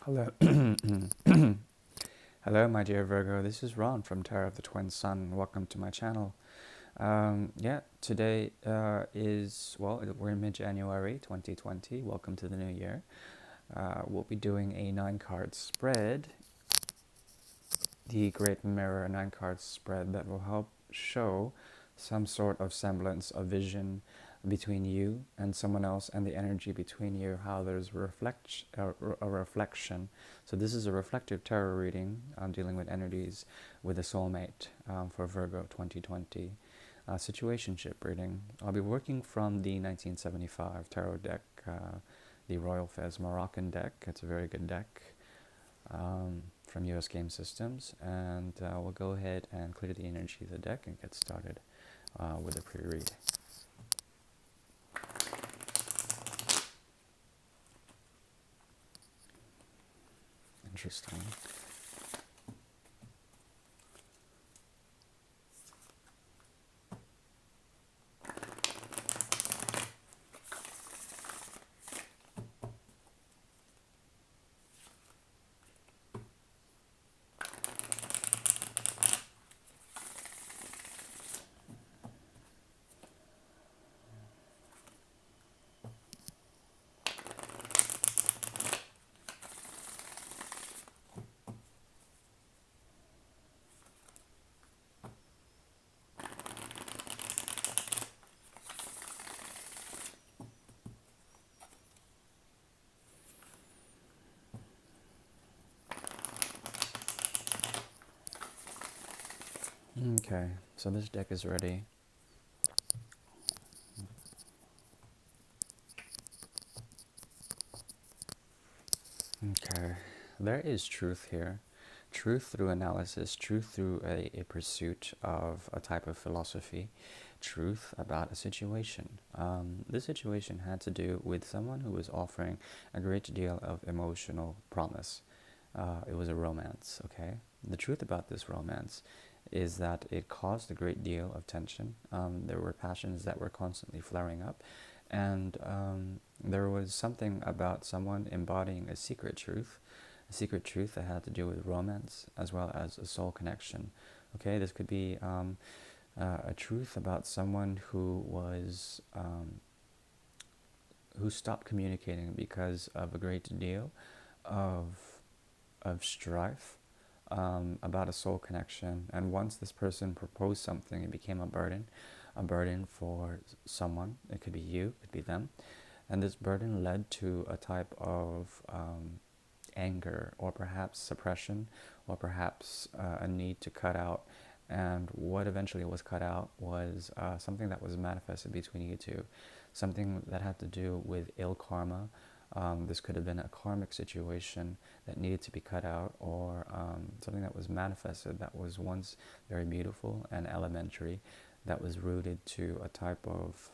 Hello. Hello, my dear Virgo. This is Ron from Tarot of the Twin Sun. Welcome to my channel. Today we're in mid-January 2020. Welcome to the new year. We'll be doing a 9-card spread, the Great Mirror 9-card spread that will help show some sort of semblance of vision between you and someone else and the energy between you, how there's a reflection. So this is a reflective tarot reading. I'm dealing with energies with a soulmate for Virgo 2020. Situationship reading. I'll be working from the 1975 tarot deck, the Royal Fez Moroccan deck. It's a very good deck from US Game Systems, and we'll go ahead and clear the energy of the deck and get started with a pre-read. Interesting. Okay, so this deck is ready. Okay, there is truth here. Truth through analysis, truth through a pursuit of a type of philosophy, truth about a situation. This situation had to do with someone who was offering a great deal of emotional promise. It was a romance, okay? The truth about this romance is that it caused a great deal of tension. There were passions that were constantly flaring up, and there was something about someone embodying a secret truth that had to do with romance as well as a soul connection. Okay, this could be a truth about someone who stopped communicating because of a great deal of strife about a soul connection. And once this person proposed something, it became a burden for someone. It could be you, it could be them. And this burden led to a type of anger, or perhaps suppression, or perhaps a need to cut out. And what eventually was cut out was something that was manifested between you two, something that had to do with ill karma. This could have been a karmic situation that needed to be cut out, or something that was manifested that was once very beautiful and elementary, that was rooted to a type of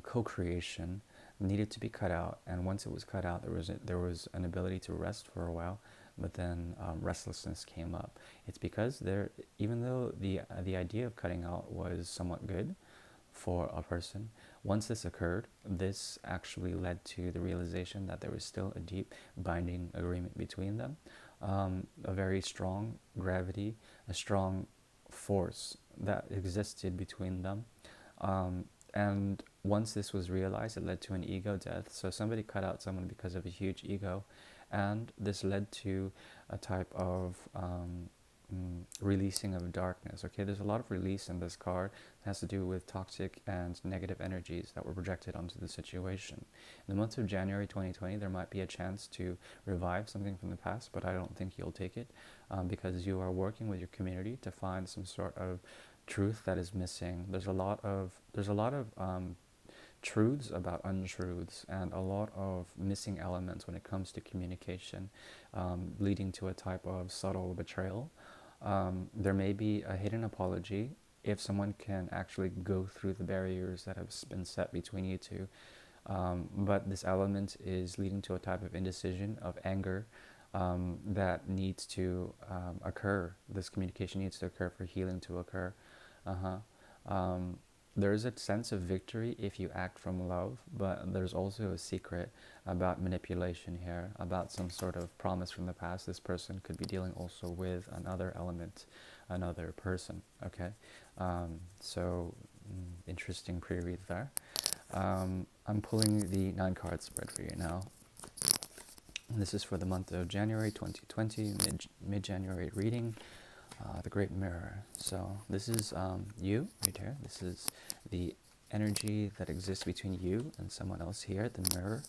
co-creation, needed to be cut out. And once it was cut out, there was an ability to rest for a while, but then restlessness came up. It's because even though the idea of cutting out was somewhat good for a person, once this occurred, this actually led to the realization that there was still a deep binding agreement between them, a very strong gravity, a strong force that existed between them. And once this was realized, it led to an ego death. So somebody cut out someone because of a huge ego, and this led to a type of releasing of darkness. Okay, there's a lot of release in this card. It has to do with toxic and negative energies that were projected onto the situation. In the month of January 2020, there might be a chance to revive something from the past, but I don't think you'll take it because you are working with your community to find some sort of truth that is missing. There's a lot of truths about untruths, and a lot of missing elements when it comes to communication, leading to a type of subtle betrayal. There may be a hidden apology if someone can actually go through the barriers that have been set between you two. But this element is leading to a type of indecision, of anger, that needs to occur. This communication needs to occur for healing to occur. Uh-huh. there's a sense of victory if you act from love, but there's also a secret about manipulation here, about some sort of promise from the past. This person could be dealing also with another element, another person. Okay, so interesting pre-read there. I'm pulling the 9 card spread for you now. This is for the month of January 2020, mid-January reading, the Great Mirror. So this is you right here. This is the energy that exists between you and someone else here, the mirror,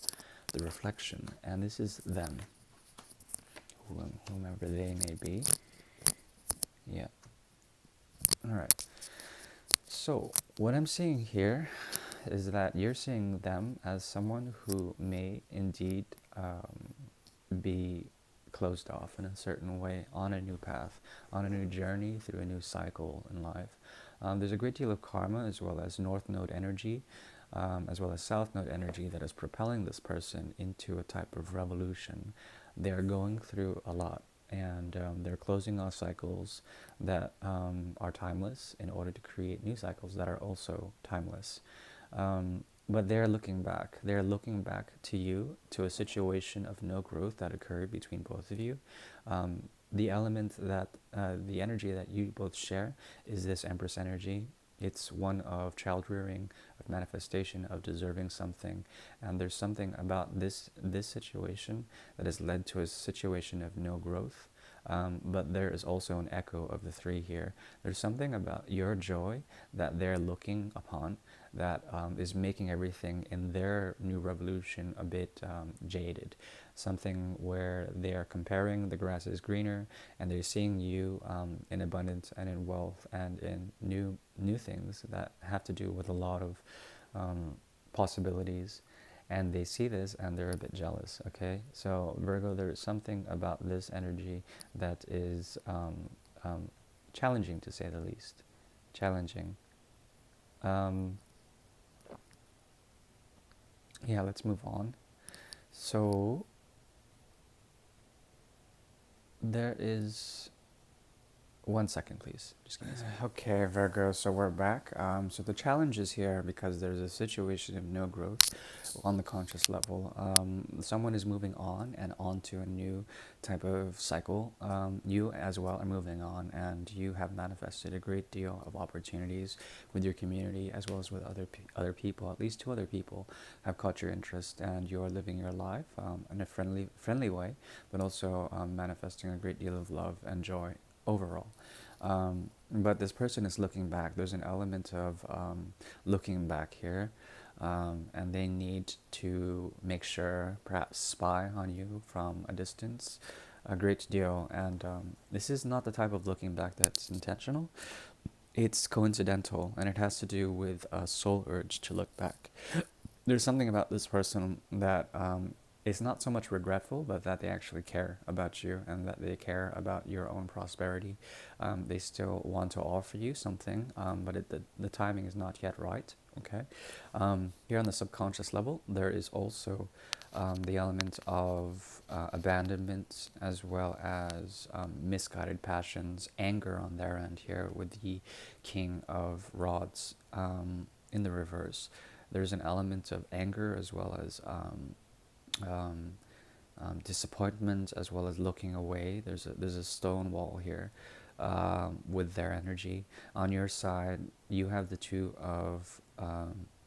the reflection, and this is them, whomever they may be. Yeah. All right. So what I'm seeing here is that you're seeing them as someone who may indeed be closed off in a certain way on a new path, on a new journey through a new cycle in life. There's a great deal of karma as well as North Node energy, as well as South Node energy that is propelling this person into a type of revolution. They're going through a lot, and they're closing off cycles that are timeless in order to create new cycles that are also timeless. But they're looking back. They're looking back to you, to a situation of no growth that occurred between both of you. The element that, the energy that you both share is this Empress energy. It's one of child rearing, of manifestation, of deserving something. And there's something about this situation that has led to a situation of no growth. But there is also an echo of the three here. There's something about your joy that they're looking upon that is making everything in their new revolution a bit jaded. Something where they are comparing the grass is greener, and they're seeing you in abundance and in wealth and in new things that have to do with a lot of possibilities. And they see this and they're a bit jealous. Okay, so Virgo, there is something about this energy that is challenging, to say the least. Challenging. Um, yeah, let's move on. So there is 1 second, please. Just give me a second. Okay, Virgo, so we're back. So the challenge is here because there's a situation of no growth on the conscious level. Someone is moving on and onto a new type of cycle. You as well are moving on, and you have manifested a great deal of opportunities with your community as well as with other people. At least 2 other people have caught your interest, and you're living your life in a friendly way, but also manifesting a great deal of love and joy overall. But this person is looking back. There's an element of looking back here, and they need to make sure, perhaps spy on you from a distance a great deal. And this is not the type of looking back that's intentional. It's coincidental, and it has to do with a soul urge to look back. There's something about this person that is not so much regretful, but that they actually care about you and that they care about your own prosperity. They still want to offer you something, but the timing is not yet right. Okay. Here on the subconscious level, there is also the element of abandonment as well as misguided passions, anger on their end here with the King of Rods in the reverse. There's an element of anger as well as um, disappointment as well as looking away. There's a stone wall here with their energy. On your side, you have the two of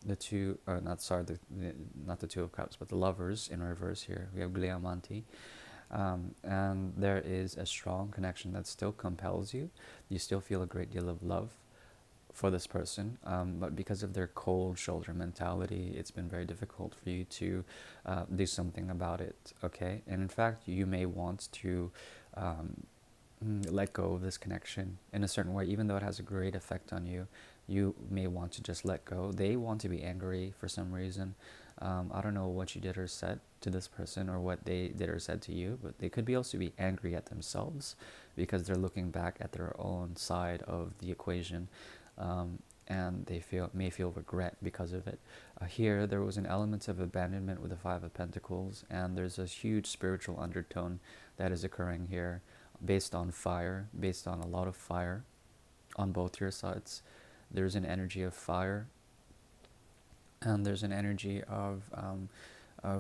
the two, not sorry, not the Two of Cups, but the Lovers in reverse here. We have Gliamanti. And there is a strong connection that still compels you. You still feel a great deal of love for this person, but because of their cold shoulder mentality, it's been very difficult for you to do something about it. Okay, and in fact, you may want to let go of this connection in a certain way, even though it has a great effect on you. You may want to just let go. They want to be angry for some reason. I don't know what you did or said to this person or what they did or said to you, but they could be also be angry at themselves because they're looking back at their own side of the equation. And they may feel regret because of it. Here, there was an element of abandonment with the Five of Pentacles, and there's a huge spiritual undertone that is occurring here based on fire, based on a lot of fire on both your sides. There's an energy of fire and there's an energy of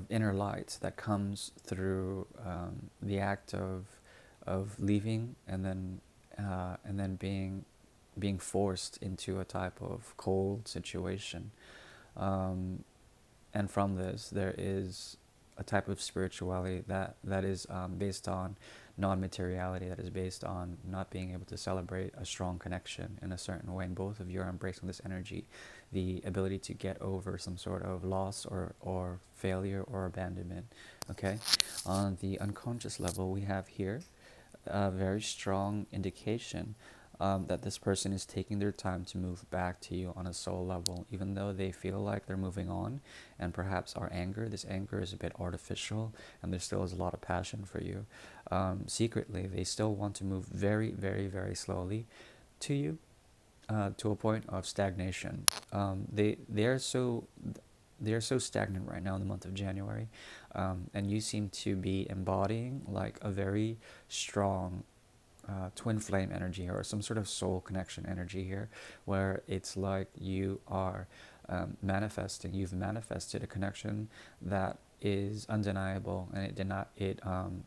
inner light that comes through the act of leaving and then being forced into a type of cold situation. Um, and from this, there is a type of spirituality that is based on non-materiality, that is based on not being able to celebrate a strong connection in a certain way. And both of you are embracing this energy, the ability to get over some sort of loss or failure or abandonment. Okay, on the unconscious level, we have here a very strong indication that this person is taking their time to move back to you on a soul level, even though they feel like they're moving on and perhaps are anger. This anger is a bit artificial and there still is a lot of passion for you. Secretly, they still want to move very, very, very slowly to you, to a point of stagnation. They are so stagnant right now in the month of January, and you seem to be embodying like a very strong twin flame energy or some sort of soul connection energy here, where it's like you are you've manifested a connection that is undeniable, and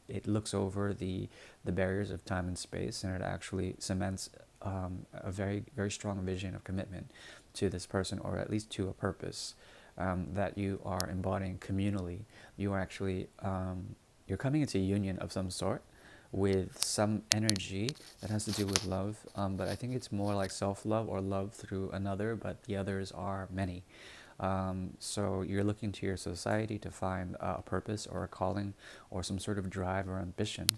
it looks over the barriers of time and space, and it actually cements a very, very strong vision of commitment to this person, or at least to a purpose that you are embodying communally. You are actually you're coming into union of some sort with some energy that has to do with love, but I think it's more like self-love or love through another, but the others are many. So you're looking to your society to find a purpose or a calling or some sort of drive or ambition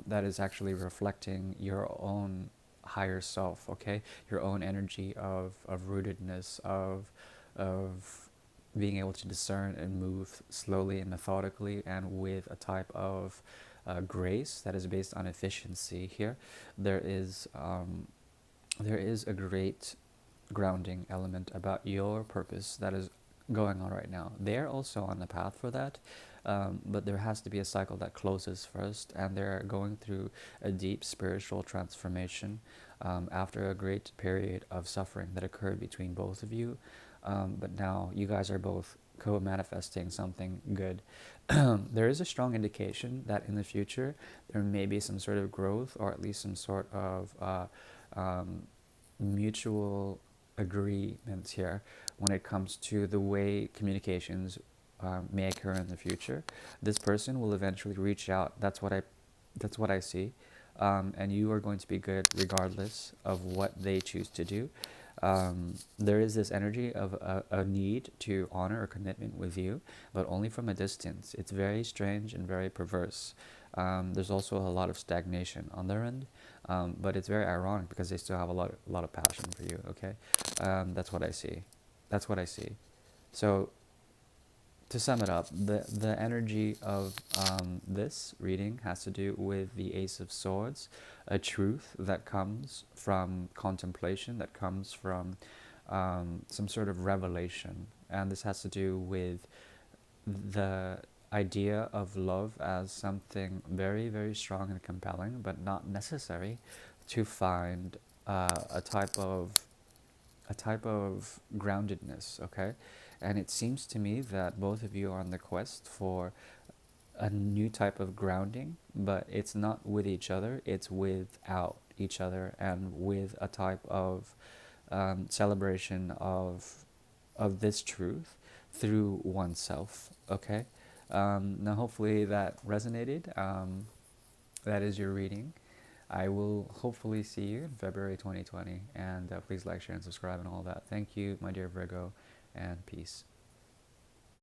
that is actually reflecting your own higher self, okay? Your own energy of rootedness, of being able to discern and move slowly and methodically and with a type of grace that is based on efficiency here. There is there is a great grounding element about your purpose that is going on right now. They're also on the path for that, but there has to be a cycle that closes first, and they're going through a deep spiritual transformation after a great period of suffering that occurred between both of you. But now you guys are both co-manifesting something good. There is a strong indication that in the future there may be some sort of growth, or at least some sort of mutual agreements here when it comes to the way communications may occur in the future. This person will eventually reach out. That's what I see, and you are going to be good regardless of what they choose to do. There is this energy of a need to honor a commitment with you, but only from a distance. It's very strange and very perverse. There's also a lot of stagnation on their end, but it's very ironic because they still have a lot of passion for you. Okay, that's what I see. That's what I see. So to sum it up, the energy of this reading has to do with the Ace of Swords, a truth that comes from contemplation, that comes from some sort of revelation. And this has to do with the idea of love as something very, very strong and compelling, but not necessary to find a type of groundedness, okay? And it seems to me that both of you are on the quest for a new type of grounding, but it's not with each other, it's without each other, and with a type of celebration of this truth through oneself, okay? Now hopefully that resonated. That is your reading. I will hopefully see you in February 2020, and please like, share, and subscribe and all that. Thank you, my dear Virgo, and peace.